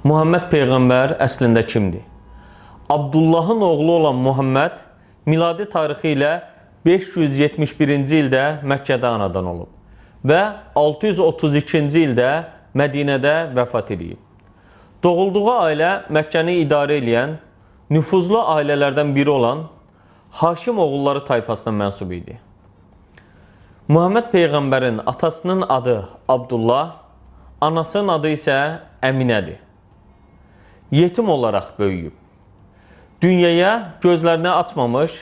Muhammed Peyğəmbər əslində kimdir? Abdullahın oğlu olan Muhammed miladi tarixi ilə 571-ci ildə Məkkədə anadan olub və 632-ci ildə Mədinədə vəfat edib. Doğulduğu ailə Məkkəni idarə edən nüfuzlu ailələrdən biri olan Haşim oğulları tayfasına mənsub idi. Muhammed Peyğəmbərin atasının adı Abdullah, anasının adı isə Əminədir. Yetim olaraq böyüyüb. Dünyaya gözlərini açmamış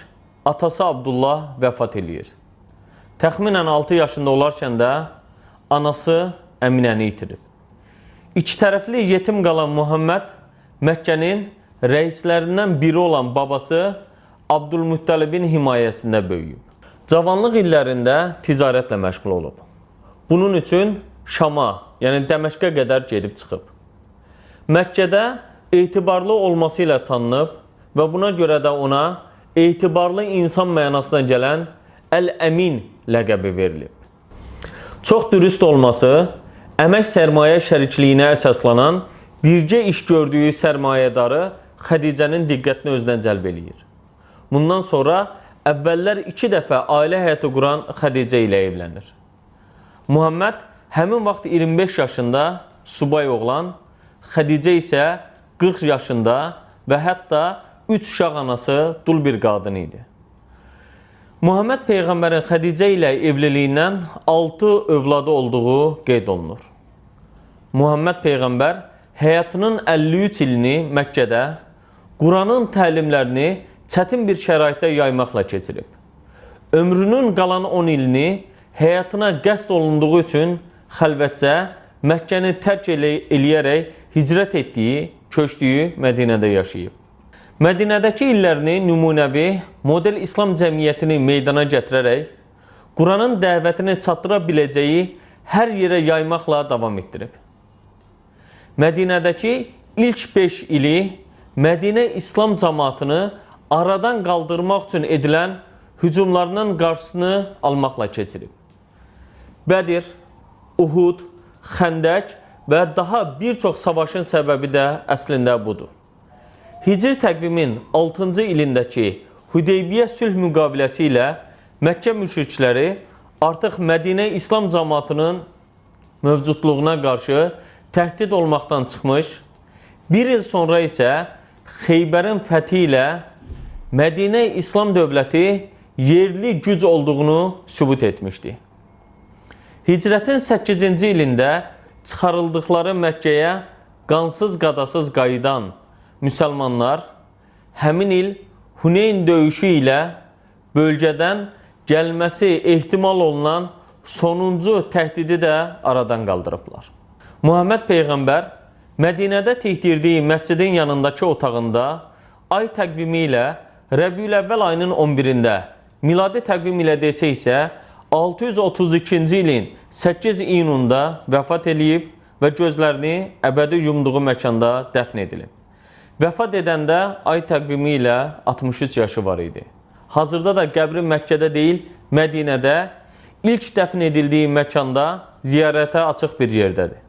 atası Abdullah vəfat edir. Təxminən 6 yaşında olarkən də anası Əminəni itirib. İki tərəfli yetim qalan Muhammed Məkkənin rəislərindən biri olan babası Abdülmüttəlibin himayəsində böyüyüb. Cavanlıq illərində ticarətlə məşğul olub. Bunun üçün Şama, yəni Dəməşqə qədər gedib çıxıb. Məkkədə etibarlı olması ilə tanınıb və buna görə də ona etibarlı insan mənasına gələn Əl-Əmin ləqəbi verilib. Çox dürüst olması, əmək sərmayə şərikliyinə əsaslanan bircə iş gördüyü sərmayədarı Xədicənin diqqətini özünə cəlb eləyir. Bundan sonra əvvəllər 2 dəfə ailə həyatı quran Xədicə ilə evlənir. Muhammed həmin vaxt 25 yaşında subay oğlan, Xədicə isə 40 yaşında və hətta 3 uşaq anası dul bir qadın idi. Muhammed Peyğəmbərin Xədicə ilə evliliyindən 6 övladı olduğu qeyd olunur. Muhammed Peyğəmbər həyatının 53 ilini Məkkədə, Quranın təlimlərini çətin bir şəraitdə yaymaqla keçirib. Ömrünün qalan 10 ilini həyatına qəsd olunduğu üçün xəlvətcə Məkkəni tərk eləyərək hicrət etdiyi, köçdüyü Mədinədə yaşayıb. Mədinədəki illərini nümunəvi, model İslam cəmiyyətini meydana gətirərək, Quranın dəvətini çatdıra biləcəyi hər yerə yaymaqla davam etdirib. Mədinədəki ilk 5 ili Mədinə İslam cəmaatını aradan qaldırmaq üçün edilən hücumlarının qarşısını almaqla keçirib. Bədir, Uhud, Xəndək və daha bir çox savaşın səbəbi də əslində budur. Hicri təqvimin 6-cı ilindəki Hüdeybiyyə sülh müqaviləsi ilə Məkkə müşrikləri artıq Mədinə İslam cəmaatının mövcudluğuna qarşı təhdid olmaqdan çıxmış, bir il sonra isə Xeybərin fəthi ilə Mədinə İslam dövləti yerli güc olduğunu sübut etmişdi. Hicrətin 8-ci ilində çıxarıldıqları Məkkəyə qansız qadasız qayıdan müsəlmanlar həmin il Huneyn döyüşü ilə bölgədən gəlməsi ehtimal olunan sonuncu təhdidi də aradan qaldırıblar. Muhammed Peyğəmbər Mədinədə tikdirdiyi məscidin yanındakı otağında ay təqvimi ilə Rəbiül-əvvəl ayının 11-də, miladi təqvim ilə desə isə 632-ci ilin 8 iyununda vəfat edib və gözlərini əbədi yumduğu məkanda dəfn edilib. Vəfat edəndə ay təqvimi ilə 63 yaşı var idi. Hazırda da qəbri Məkkədə deyil, Mədinədə ilk dəfn edildiyi məkanda ziyarətə açıq bir yerdədir.